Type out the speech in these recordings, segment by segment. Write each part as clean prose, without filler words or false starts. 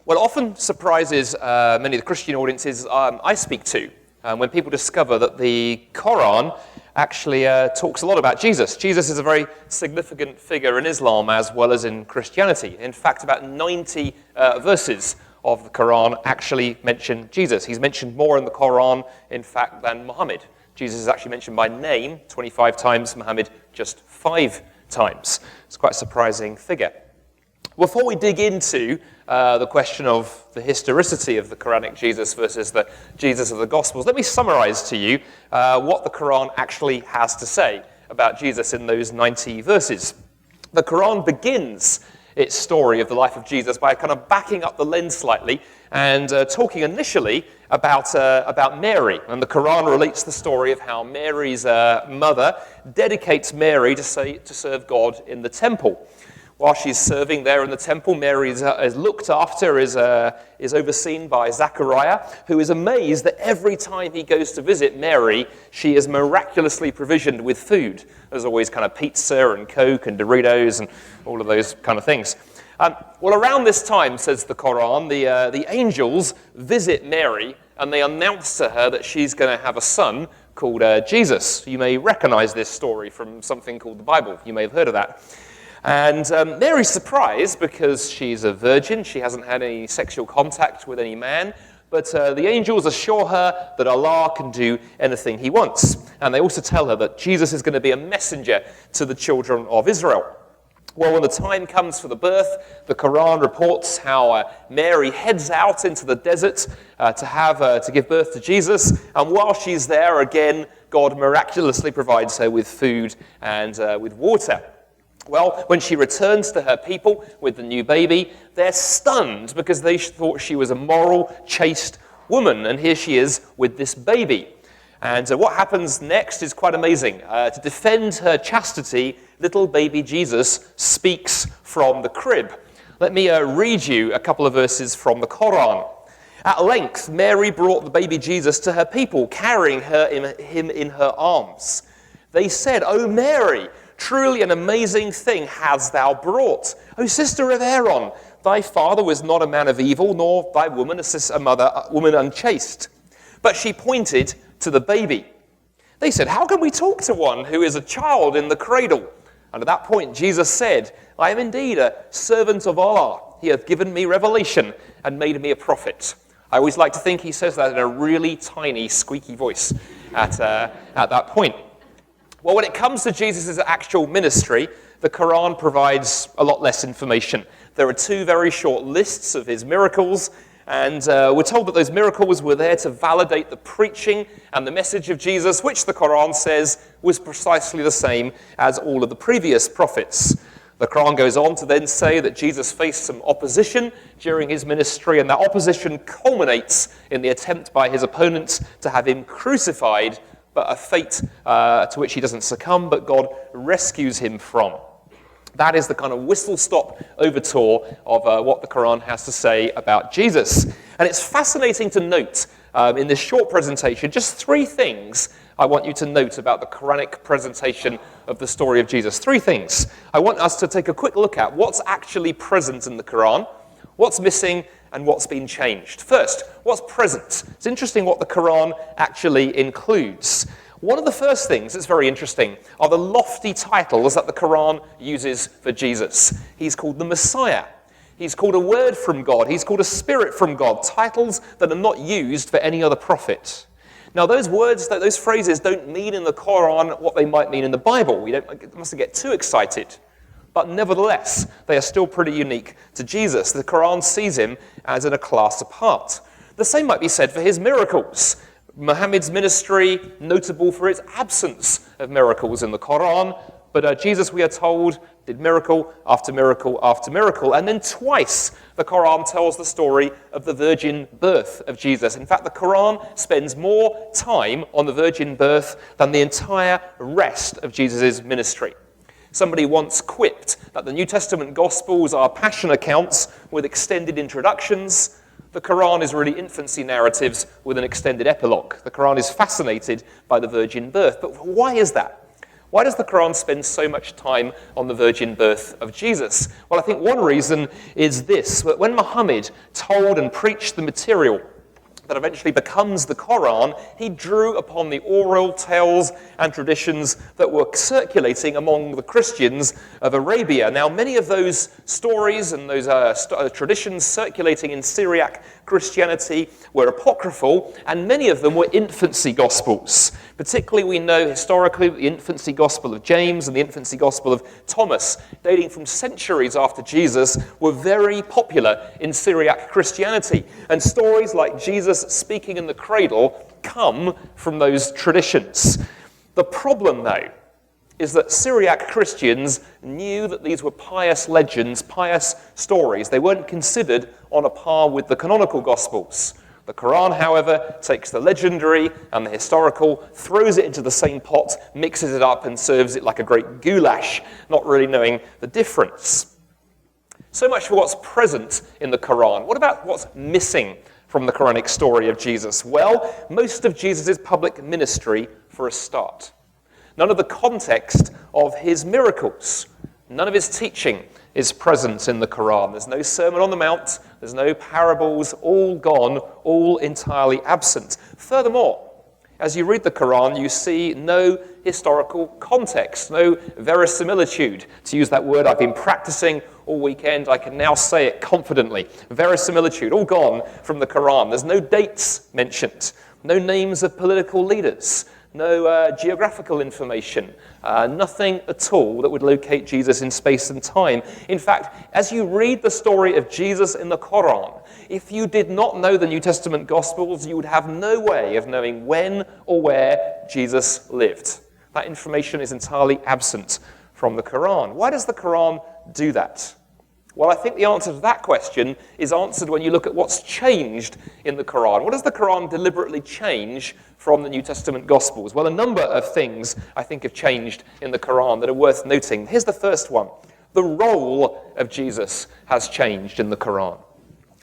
Well, it often surprises many of the Christian audiences I speak to when people discover that the Koran actually talks a lot about Jesus. Jesus is a very significant figure in Islam as well as in Christianity. In fact, about 90 verses of the Quran actually mention Jesus. He's mentioned more in the Quran, in fact, than Muhammad. Jesus is actually mentioned by name 25 times, Muhammad just 5 times. It's quite a surprising figure. Before we dig into the question of the historicity of the Quranic Jesus versus the Jesus of the Gospels, let me summarize to you what the Quran actually has to say about Jesus in those 90 verses. The Quran begins its story of the life of Jesus by kind of backing up the lens slightly and talking initially about Mary. And the Quran relates the story of how Mary's mother dedicates Mary to serve God in the temple. While she's serving there in the temple, Mary is looked after, is overseen by Zachariah, who is amazed that every time he goes to visit Mary, she is miraculously provisioned with food. There's always kind of pizza and Coke and Doritos and all of those kind of things. Well, around this time, says the Quran, the angels visit Mary and they announce to her that she's going to have a son called Jesus. You may recognize this story from something called the Bible. You may have heard of that. And Mary's surprised because she's a virgin. She hasn't had any sexual contact with any man. But the angels assure her that Allah can do anything he wants. And they also tell her that Jesus is going to be a messenger to the children of Israel. Well, when the time comes for the birth, the Quran reports how Mary heads out into the desert to give birth to Jesus. And while she's there, again, God miraculously provides her with food and with water. Well, when she returns to her people with the new baby, they're stunned because they thought she was a moral, chaste woman. And here she is with this baby. And what happens next is quite amazing. To defend her chastity, little baby Jesus speaks from the crib. Let me read you a couple of verses from the Koran. At length, Mary brought the baby Jesus to her people, carrying him in her arms. They said, "O Mary, truly an amazing thing hast thou brought. O sister of Aaron, thy father was not a man of evil, nor thy woman a woman unchaste." But she pointed to the baby. They said, "How can we talk to one who is a child in the cradle?" And at that point, Jesus said, "I am indeed a servant of Allah. He hath given me revelation and made me a prophet." I always like to think he says that in a really tiny, squeaky voice at that point. Well, when it comes to Jesus' actual ministry, the Quran provides a lot less information. There are 2 very short lists of his miracles, and we're told that those miracles were there to validate the preaching and the message of Jesus, which the Quran says was precisely the same as all of the previous prophets. The Quran goes on to then say that Jesus faced some opposition during his ministry, and that opposition culminates in the attempt by his opponents to have him crucified, but a fate to which he doesn't succumb, but God rescues him from. That is the kind of whistle-stop overture of what the Quran has to say about Jesus. And it's fascinating to note in this short presentation just 3 things I want you to note about the Quranic presentation of the story of Jesus. 3 things. I want us to take a quick look at what's actually present in the Quran, what's missing, and what's been changed. First, what's present? It's interesting what the Quran actually includes. One of the first things that's very interesting are the lofty titles that the Quran uses for Jesus. He's called the Messiah. He's called a word from God. He's called a spirit from God. Titles that are not used for any other prophet. Now, those words, those phrases don't mean in the Quran what they might mean in the Bible. We mustn't get too excited. But nevertheless, they are still pretty unique to Jesus. The Quran sees him as in a class apart. The same might be said for his miracles. Muhammad's ministry, notable for its absence of miracles in the Quran, but Jesus, we are told, did miracle after miracle after miracle. And then twice, the Quran tells the story of the virgin birth of Jesus. In fact, the Quran spends more time on the virgin birth than the entire rest of Jesus' ministry. Somebody once quipped that the New Testament Gospels are passion accounts with extended introductions. The Quran is really infancy narratives with an extended epilogue. The Quran is fascinated by the virgin birth. But why is that? Why does the Quran spend so much time on the virgin birth of Jesus? Well, I think one reason is this, that when Muhammad told and preached the material that eventually becomes the Koran, he drew upon the oral tales and traditions that were circulating among the Christians of Arabia. Now, many of those stories and those traditions circulating in Syriac Christianity were apocryphal, and many of them were infancy gospels. Particularly, we know historically the infancy gospel of James and the infancy gospel of Thomas, dating from centuries after Jesus, were very popular in Syriac Christianity. And stories like Jesus speaking in the cradle come from those traditions. The problem, though, is that Syriac Christians knew that these were pious legends, pious stories. They weren't considered on a par with the canonical Gospels. The Quran, however, takes the legendary and the historical, throws it into the same pot, mixes it up, and serves it like a great goulash, not really knowing the difference. So much for what's present in the Quran. What about what's missing from the Quranic story of Jesus? Well, most of Jesus' public ministry for a start. None of the context of his miracles, none of his teaching is present in the Quran. There's no Sermon on the Mount, there's no parables, all gone, all entirely absent. Furthermore, as you read the Quran, you see no historical context, no verisimilitude. To use that word I've been practicing all weekend, I can now say it confidently. Verisimilitude, all gone from the Quran. There's no dates mentioned, no names of political leaders, no geographical information, nothing at all that would locate Jesus in space and time. In fact, as you read the story of Jesus in the Quran, if you did not know the New Testament Gospels, you would have no way of knowing when or where Jesus lived. That information is entirely absent from the Quran. Why does the Quran do that? Well, I think the answer to that question is answered when you look at what's changed in the Quran. What does the Quran deliberately change from the New Testament Gospels? Well, a number of things I think have changed in the Quran that are worth noting. Here's the first one. The role of Jesus has changed in the Quran.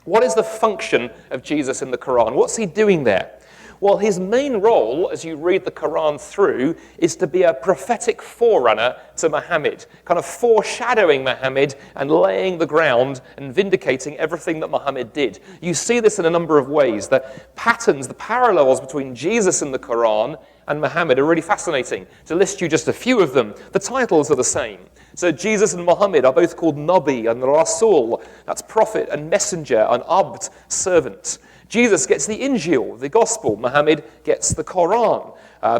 What is the function of Jesus in the Quran? What's he doing there? Well, his main role, as you read the Quran through, is to be a prophetic forerunner to Muhammad, kind of foreshadowing Muhammad and laying the ground and vindicating everything that Muhammad did. You see this in a number of ways. The patterns, the parallels between Jesus in the Quran and Muhammad are really fascinating. To list you just a few of them, the titles are the same. So Jesus and Muhammad are both called Nabi and Rasul, that's prophet and messenger, and Abd, servant. Jesus gets the Injil, the Gospel. Muhammad gets the Koran.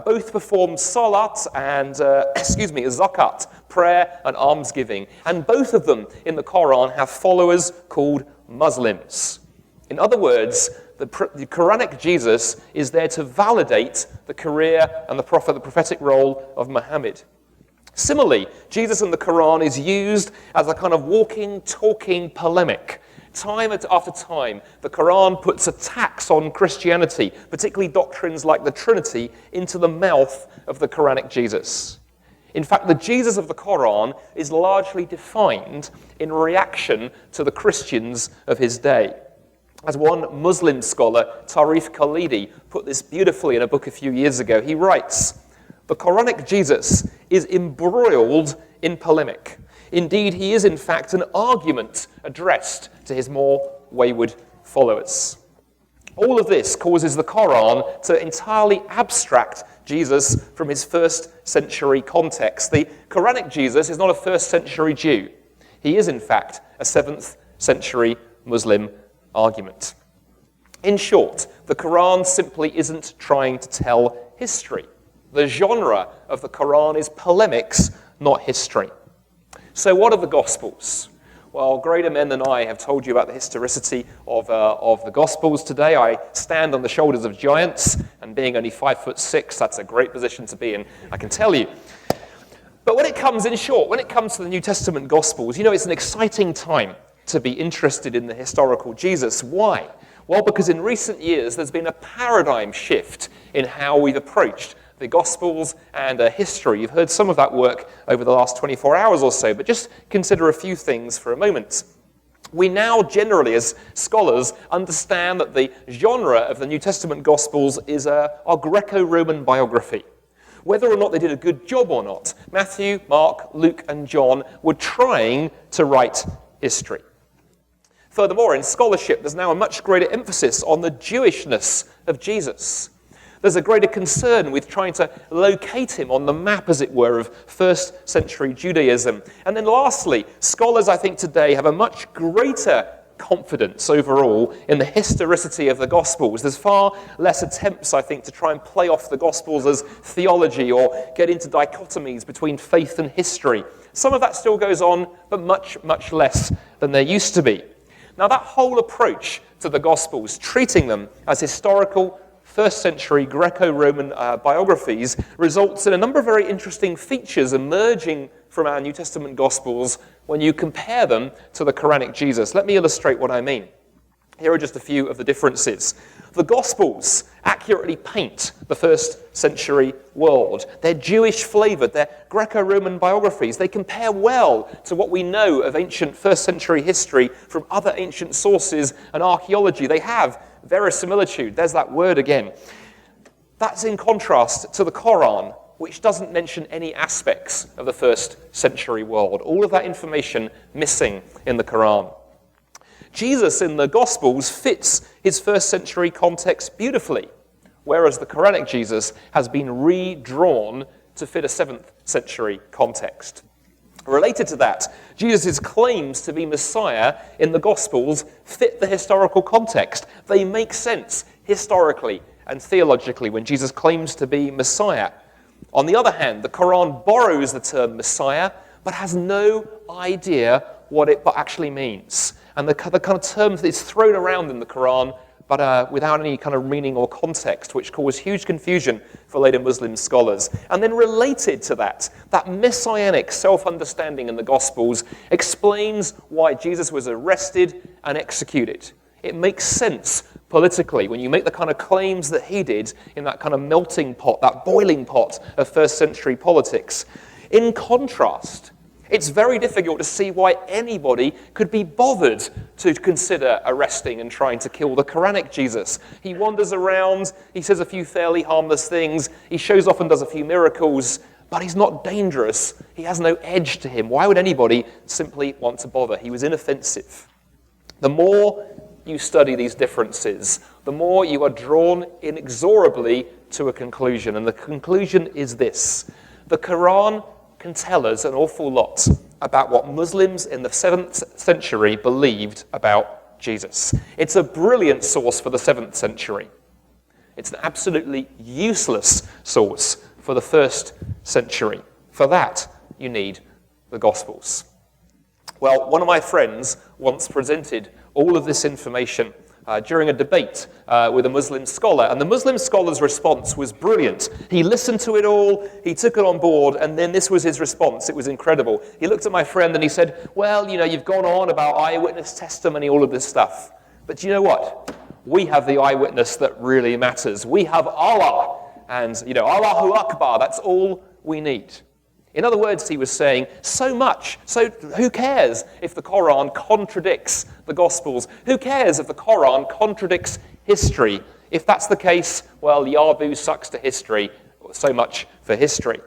Both perform salat and, zakat, prayer and almsgiving. And both of them in the Koran have followers called Muslims. In other words, the Quranic Jesus is there to validate the career and the prophetic role of Muhammad. Similarly, Jesus in the Quran is used as a kind of walking, talking polemic. Time after time, the Quran puts attacks on Christianity, particularly doctrines like the Trinity, into the mouth of the Quranic Jesus. In fact, the Jesus of the Quran is largely defined in reaction to the Christians of his day. As one Muslim scholar, Tarif Khalidi, put this beautifully in a book a few years ago, he writes, "The Quranic Jesus is embroiled in polemic. Indeed, he is in fact an argument addressed to his more wayward followers." All of this causes the Quran to entirely abstract Jesus from his first century context. The Quranic Jesus is not a first century Jew. He is in fact a 7th century Muslim argument. In short, the Quran simply isn't trying to tell history. The genre of the Quran is polemics, not history. So what are the Gospels? Well, greater men than I have told you about the historicity of the Gospels today. I stand on the shoulders of giants, and being only 5'6", that's a great position to be in, I can tell you. But when it comes to the New Testament Gospels, it's an exciting time to be interested in the historical Jesus. Why? Well, because in recent years, there's been a paradigm shift in how we've approached the Gospels and history. You've heard some of that work over the last 24 hours or so, but just consider a few things for a moment. We now generally, as scholars, understand that the genre of the New Testament Gospels is our Greco-Roman biography. Whether or not they did a good job or not, Matthew, Mark, Luke, and John were trying to write history. Furthermore, in scholarship, there's now a much greater emphasis on the Jewishness of Jesus. There's a greater concern with trying to locate him on the map, as it were, of first century Judaism. And then lastly, scholars, I think, today have a much greater confidence overall in the historicity of the Gospels. There's far less attempts, I think, to try and play off the Gospels as theology or get into dichotomies between faith and history. Some of that still goes on, but much, much less than there used to be. Now, that whole approach to the Gospels, treating them as historical, first-century Greco-Roman biographies, results in a number of very interesting features emerging from our New Testament Gospels when you compare them to the Quranic Jesus. Let me illustrate what I mean. Here are just a few of the differences. The Gospels accurately paint the first-century world. They're Jewish-flavored. They're Greco-Roman biographies. They compare well to what we know of ancient first-century history from other ancient sources and archaeology. They have verisimilitude. There's that word again. That's in contrast to the Koran, which doesn't mention any aspects of the first-century world. All of that information missing in the Quran. Jesus in the Gospels fits his first-century context beautifully, whereas the Quranic Jesus has been redrawn to fit a 7th-century context. Related to that, Jesus' claims to be Messiah in the Gospels fit the historical context. They make sense historically and theologically when Jesus claims to be Messiah. On the other hand, the Quran borrows the term Messiah, but has no idea what it actually means. And the kind of terms that is thrown around in the Quran, but without any kind of meaning or context, which caused huge confusion for later Muslim scholars. And then related to that messianic self-understanding in the Gospels explains why Jesus was arrested and executed. It makes sense politically when you make the kind of claims that he did in that kind of melting pot, that boiling pot of first-century politics. In contrast, it's very difficult to see why anybody could be bothered to consider arresting and trying to kill the Quranic Jesus. He wanders around, he says a few fairly harmless things, he shows off and does a few miracles, but he's not dangerous. He has no edge to him. Why would anybody simply want to bother? He was inoffensive. The more you study these differences, the more you are drawn inexorably to a conclusion. And the conclusion is this: the Quran can tell us an awful lot about what Muslims in the 7th century believed about Jesus. It's a brilliant source for the 7th century. It's an absolutely useless source for the 1st century. For that, you need the Gospels. Well, one of my friends once presented all of this information during a debate with a Muslim scholar, and the Muslim scholar's response was brilliant. He listened to it all, he took it on board, and then this was his response. It was incredible. He looked at my friend and he said, well, you've gone on about eyewitness testimony, all of this stuff, but do you know what? We have the eyewitness that really matters. We have Allah, and Allahu Akbar, that's all we need. In other words, he was saying, so who cares if the Koran contradicts the Gospels? Who cares if the Koran contradicts history? If that's the case, well, Yabu sucks to history. So much for history.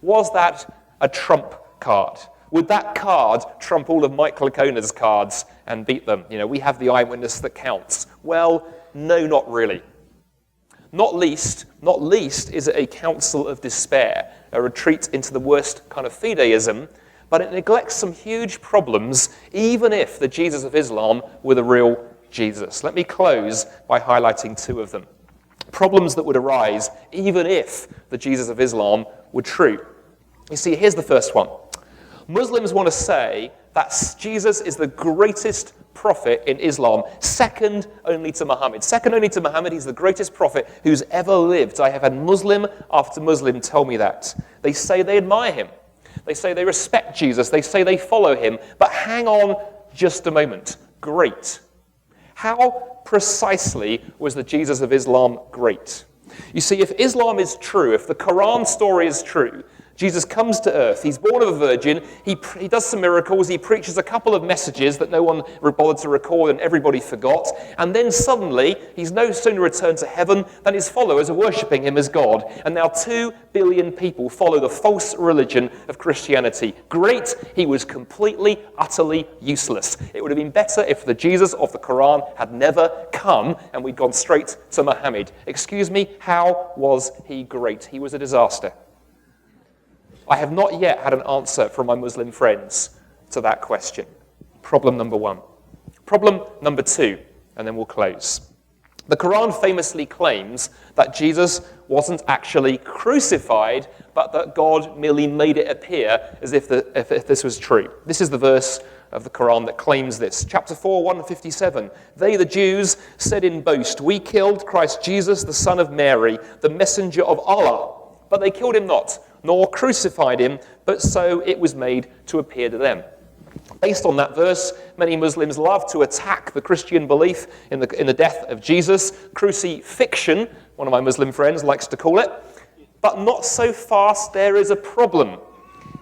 Was that a trump card? Would that card trump all of Mike Lacona's cards and beat them? We have the eyewitness that counts. Well, no, not really. Not least is it a counsel of despair, a retreat into the worst kind of fideism, but it neglects some huge problems, even if the Jesus of Islam were the real Jesus. Let me close by highlighting 2 of them. Problems that would arise even if the Jesus of Islam were true. You see, here's the first one. Muslims want to say that Jesus is the greatest prophet in Islam, second only to Muhammad. Second only to Muhammad, he's the greatest prophet who's ever lived. I have had Muslim after Muslim tell me that. They say they admire him. They say they respect Jesus. They say they follow him. But hang on just a moment. Great. How precisely was the Jesus of Islam great? You see, if Islam is true, if the Quran story is true, Jesus comes to earth. He's born of a virgin. He does some miracles. He preaches a couple of messages that no one bothered to record and everybody forgot. And then suddenly, he's no sooner returned to heaven than his followers are worshipping him as God. And now 2 billion people follow the false religion of Christianity. Great. He was completely, utterly useless. It would have been better if the Jesus of the Quran had never come and we'd gone straight to Muhammad. Excuse me, how was he great? He was a disaster. I have not yet had an answer from my Muslim friends to that question. Problem number 1. Problem number 2, and then we'll close. The Quran famously claims that Jesus wasn't actually crucified, but that God merely made it appear as if this was true. This is the verse of the Quran that claims this. Chapter 4, 157. They, the Jews, said in boast, "We killed Christ Jesus, the son of Mary, the messenger of Allah. But they killed him not, nor crucified him, but so it was made to appear to them." Based on that verse, many Muslims love to attack the Christian belief in the death of Jesus. Crucifixion, one of my Muslim friends likes to call it. But not so fast, there is a problem.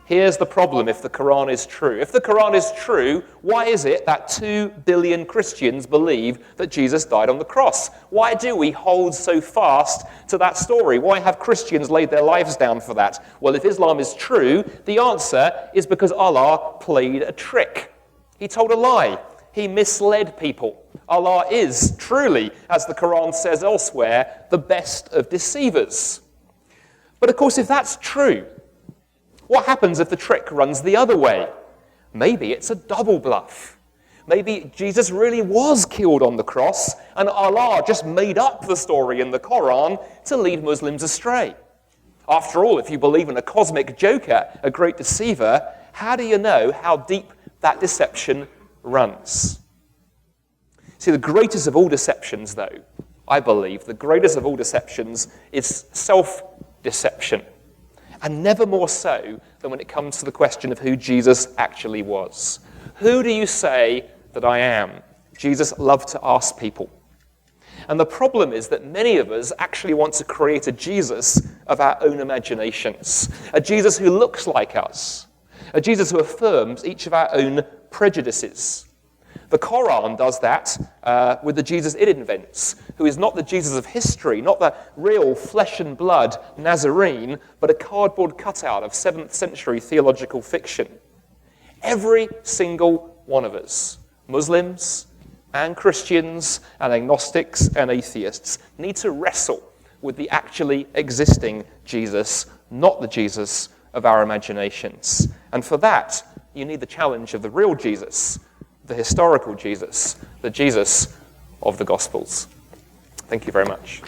Here's the problem if the Quran is true. If the Quran is true, why is it that 2 billion Christians believe that Jesus died on the cross? Why do we hold so fast to that story? Why have Christians laid their lives down for that? Well, if Islam is true, the answer is because Allah played a trick. He told a lie. He misled people. Allah is truly, as the Quran says elsewhere, the best of deceivers. But of course, if that's true, what happens if the trick runs the other way? Maybe it's a double bluff. Maybe Jesus really was killed on the cross and Allah just made up the story in the Koran to lead Muslims astray. After all, if you believe in a cosmic joker, a great deceiver, how do you know how deep that deception runs? See, the greatest of all deceptions, though, I believe, the greatest of all deceptions is self-deception. And never more so than when it comes to the question of who Jesus actually was. Who do you say that I am? Jesus loved to ask people. And the problem is that many of us actually want to create a Jesus of our own imaginations. A Jesus who looks like us. A Jesus who affirms each of our own prejudices. The Koran does that with the Jesus it invents, who is not the Jesus of history, not the real flesh and blood Nazarene, but a cardboard cutout of 7th century theological fiction. Every single one of us, Muslims and Christians and agnostics and atheists, need to wrestle with the actually existing Jesus, not the Jesus of our imaginations. And for that, you need the challenge of the real Jesus, the historical Jesus, the Jesus of the Gospels. Thank you very much.